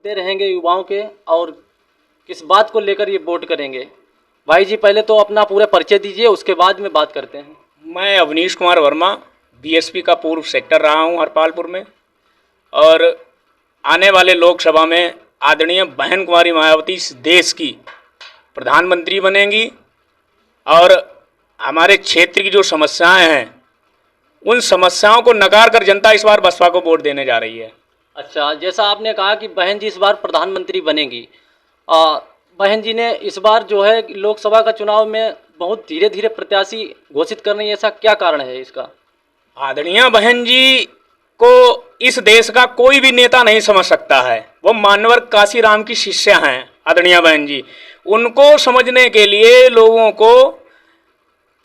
मुद्दे रहेंगे युवाओं के और किस बात को लेकर ये वोट करेंगे? भाई जी पहले तो अपना पूरा परिचय दीजिए, उसके बाद में बात करते हैं। मैं अवनीश कुमार वर्मा बीएसपी का पूर्व सेक्टर रहा हूं हरपालपुर में, और आने वाले लोकसभा में आदरणीय बहन कुमारी मायावती इस देश की प्रधानमंत्री बनेंगी और हमारे क्षेत्र की जो समस्याएं हैं उन समस्याओं को नकार कर जनता इस बार बसपा को वोट देने जा रही है। अच्छा, जैसा आपने कहा कि बहन जी इस बार प्रधानमंत्री बनेंगी, बहन जी ने इस बार जो है लोकसभा का चुनाव में बहुत धीरे धीरे प्रत्याशी घोषित कर रही है, ऐसा क्या कारण है इसका? आदरणीय बहन जी को इस देश का कोई भी नेता नहीं समझ सकता है। वो मानवर काशीराम की शिष्या हैं आदरणीय बहन जी। उनको समझने के लिए लोगों को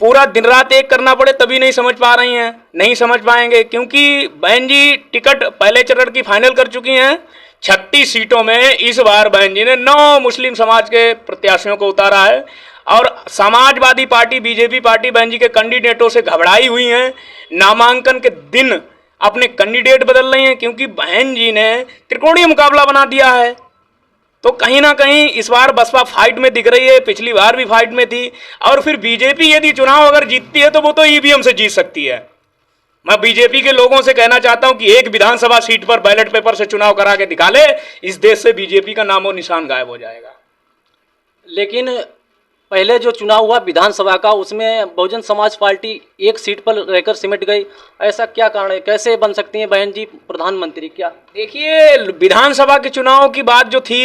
पूरा दिन रात एक करना पड़े तभी नहीं समझ पा रही हैं, नहीं समझ पाएंगे, क्योंकि बहन जी टिकट पहले चरण की फाइनल कर चुकी हैं। 36 सीटों में इस बार बहन जी ने 9 मुस्लिम समाज के प्रत्याशियों को उतारा है और समाजवादी पार्टी बीजेपी पार्टी बहन जी के कैंडिडेटों से घबराई हुई हैं। नामांकन के दिन अपने कैंडिडेट बदल रही हैं क्योंकि बहन जी ने त्रिकोणीय मुकाबला बना दिया है। तो कहीं ना कहीं इस बार बसपा फाइट में दिख रही है, पिछली बार भी फाइट में थी। और फिर बीजेपी यदि चुनाव अगर जीतती है तो वो तो ईवीएम से जीत सकती है। मैं बीजेपी के लोगों से कहना चाहता हूं कि एक विधानसभा सीट पर बैलेट पेपर से चुनाव करा के दिखा ले, इस देश से बीजेपी का नामो निशान गायब हो जाएगा। लेकिन पहले जो चुनाव हुआ विधानसभा का, उसमें बहुजन समाज पार्टी एक सीट पर रहकर सिमट गई, ऐसा क्या कारण है? कैसे बन सकती हैं बहन जी प्रधानमंत्री? क्या देखिए, विधानसभा के चुनाव की बात जो थी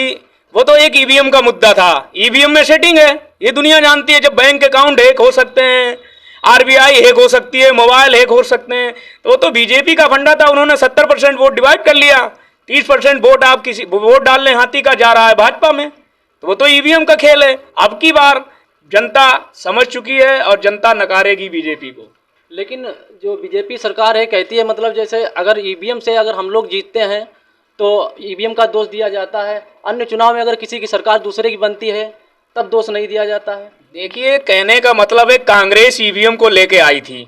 वो तो एक ईवीएम का मुद्दा था। ईवीएम में सेटिंग है, ये दुनिया जानती है। जब बैंक अकाउंट हैक हो सकते हैं, आरबीआई हैक हो सकती है, मोबाइल हैक हो सकते हैं, तो वो तो बीजेपी का फंडा था। उन्होंने 70% वोट डिवाइड कर लिया, 30% वोट आप किसी वोट डालने हाथी का जा रहा है भाजपा में, तो वो तो ईवीएम का खेल है। अब की बार जनता समझ चुकी है और जनता नकारेगी बीजेपी को। लेकिन जो बीजेपी सरकार है कहती है, मतलब जैसे अगर ईवीएम से अगर हम लोग जीतते हैं तो ईवीएम का दोष दिया जाता है, अन्य चुनाव में अगर किसी की सरकार दूसरे की बनती है तब दोष नहीं दिया जाता है। देखिए, कहने का मतलब है कांग्रेस ईवीएम को लेके आई थी,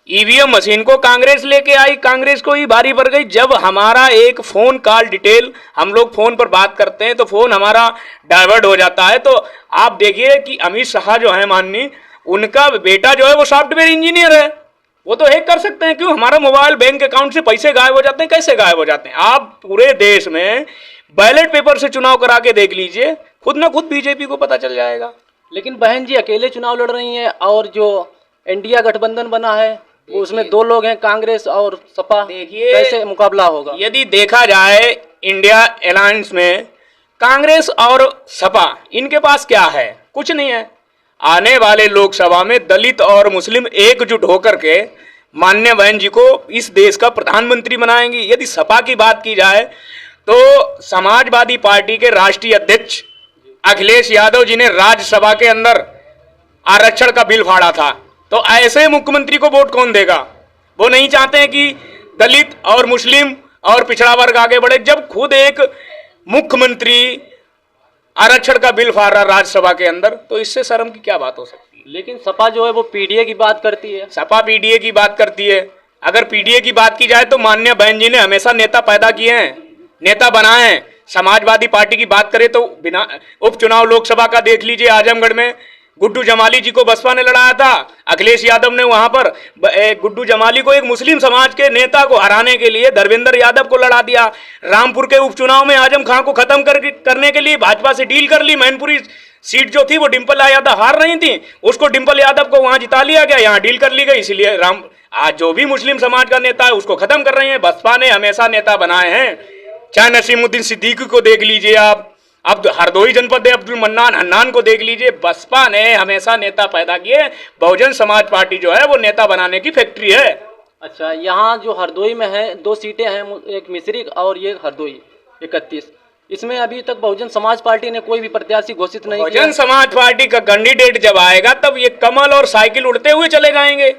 ईवीएम मशीन को कांग्रेस लेके आई, कांग्रेस को ही भारी पड़ गई। जब हमारा एक फोन कॉल डिटेल, हम लोग फोन पर बात करते हैं तो फोन हमारा डाइवर्ट हो जाता है। तो आप देखिए कि अमित शाह जो है माननीय, उनका बेटा जो है वो सॉफ्टवेयर इंजीनियर है, वो तो हैक कर सकते हैं। क्यों? हमारा मोबाइल बैंक अकाउंट से पैसे गायब हो जाते हैं। कैसे गायब हो जाते हैं? आप पूरे देश में बैलेट पेपर से चुनाव करा के देख लीजिए, खुद ना खुद बीजेपी को पता चल जाएगा। लेकिन बहन जी अकेले चुनाव लड़ रही हैं और जो इंडिया गठबंधन बना है उसमें 2 लोग हैं, कांग्रेस और सपा। देखिए, कैसे मुकाबला होगा? यदि देखा जाए इंडिया अलायंस में कांग्रेस और सपा, इनके पास क्या है? कुछ नहीं है। आने वाले लोकसभा में दलित और मुस्लिम एकजुट होकर के माननीय बहन जी को इस देश का प्रधानमंत्री बनाएंगी। यदि सपा की बात की जाए तो समाजवादी पार्टी के राष्ट्रीय अध्यक्ष अखिलेश यादव जी ने राज्यसभा के अंदर आरक्षण का बिल फाड़ा था, तो ऐसे मुख्यमंत्री को वोट कौन देगा? वो नहीं चाहते हैं कि दलित और मुस्लिम और पिछड़ा वर्ग आगे बढ़े। जब खुद एक मुख्यमंत्री आरक्षण का बिल फाड़ रहा राज्यसभा के अंदर, तो इससे शर्म की क्या बात हो सकती है? लेकिन सपा जो है वो पीडीए की बात करती है। सपा पीडीए की बात करती है। अगर पीडीए की बात की जाए तो माननीय बहन जी ने हमेशा नेता पैदा किए हैं, नेता बनाए हैं। समाजवादी पार्टी की बात करें तो बिना उपचुनाव लोकसभा का देख लीजिए, आजमगढ़ में गुड्डू जमाली जी को बसपा ने लड़ाया था। अखिलेश यादव ने वहां पर गुड्डू जमाली को, एक मुस्लिम समाज के नेता को हराने के लिए धर्मेंद्र यादव को लड़ा दिया। रामपुर के उपचुनाव में आजम खां को खत्म करने के लिए भाजपा से डील कर ली। मैनपुरी सीट जो थी वो डिंपल यादव हार रही थी, उसको डिंपल यादव को वहां जिता लिया गया, यहाँ डील कर ली गई। इसलिए आज जो भी मुस्लिम समाज का नेता है उसको खत्म कर रहे हैं। बसपा ने हमेशा नेता बनाए हैं, चाहे नसीमुद्दीन सिद्दीकी को देख लीजिए आप, अब हरदोई जनपद अब्दुल मन्नान हन्नान को देख लीजिए। बसपा ने हमेशा नेता पैदा किए। बहुजन समाज पार्टी जो है वो नेता बनाने की फैक्ट्री है। अच्छा, यहाँ जो हरदोई में है 2 सीटें हैं, एक मिश्रिक और ये हरदोई 31, इसमें अभी तक बहुजन समाज पार्टी ने कोई भी प्रत्याशी घोषित नहीं किया। बहुजन समाज पार्टी का कैंडिडेट जब आएगा तब ये कमल और साइकिल उड़ते हुए चले जाएंगे।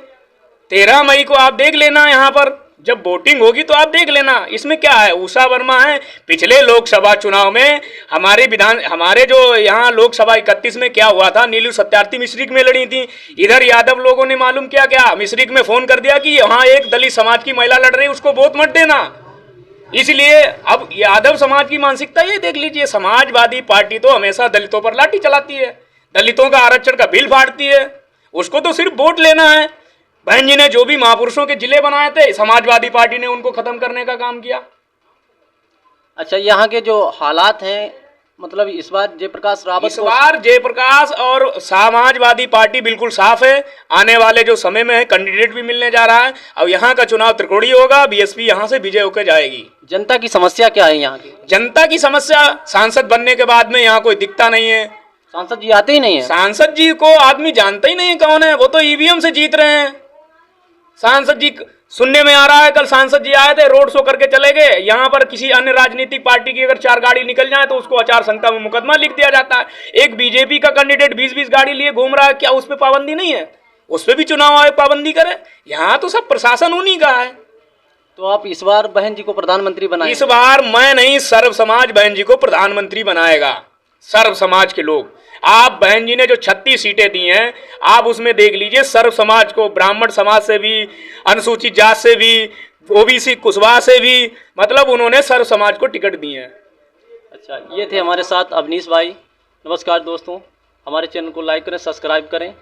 13 मई को आप देख लेना, यहाँ पर जब वोटिंग होगी तो आप देख लेना। इसमें क्या है? उषा वर्मा है। पिछले लोकसभा चुनाव में हमारे जो यहाँ लोकसभा 31 में क्या हुआ था, नीलू सत्यार्थी मिश्रिक में लड़ी थी। इधर यादव लोगों ने मालूम क्या मिश्रिक में फोन कर दिया कि यहाँ एक दलित समाज की महिला लड़ रही है, उसको वोट मत देना। इसलिए अब यादव समाज की मानसिकता ये देख लीजिए, समाजवादी पार्टी तो हमेशा दलितों पर लाठी चलाती है, दलितों का आरक्षण का बिल फाड़ती है, उसको तो सिर्फ वोट लेना है। बहन जी ने जो भी महापुरुषों के जिले बनाए थे, समाजवादी पार्टी ने उनको खत्म करने का काम किया। अच्छा, यहाँ के जो हालात हैं, मतलब इस बार जयप्रकाश रावत इस बार जयप्रकाश और समाजवादी पार्टी बिल्कुल साफ है। आने वाले जो समय में है कैंडिडेट भी मिलने जा रहा है। अब यहाँ का चुनाव त्रिकोणीय होगा, बीएसपी यहाँ से विजय होकर जाएगी। जनता की समस्या क्या है यहाँ की? जनता की समस्या, सांसद बनने के बाद में यहाँ कोई दिखता नहीं है, सांसद जी आते ही नहीं है। सांसद जी को आदमी जानता ही नहीं है कौन है, वो तो ईवीएम से जीत रहे हैं। सांसद जी सुनने में आ रहा है, कल सांसद जी आए थे, रोड शो करके चले गए। यहाँ पर किसी अन्य राजनीतिक पार्टी की अगर 4 गाड़ी निकल जाए तो उसको आचार संहिता में मुकदमा लिख दिया जाता है। एक बीजेपी का कैंडिडेट 20-20 गाड़ी लिए घूम रहा है, क्या उस पर पाबंदी नहीं है? उस पर भी चुनाव आयोग पाबंदी करे। यहाँ तो सब प्रशासन उन्हीं का है। तो आप इस बार बहन जी को प्रधानमंत्री बनाएंगे? इस बार मैं नहीं, सर्व समाज बहन जी को प्रधानमंत्री बनाएगा। सर्व समाज के लोग, आप बहन जी ने जो 36 सीटें दी हैं, आप उसमें देख लीजिए, सर्व समाज को, ब्राह्मण समाज से भी, अनुसूचित जात से भी, ओबीसी कुशवाहा से भी, मतलब उन्होंने सर्व समाज को टिकट दी है। अच्छा, ये थे हमारे साथ अवनीश भाई। नमस्कार दोस्तों, हमारे चैनल को लाइक करें, सब्सक्राइब करें।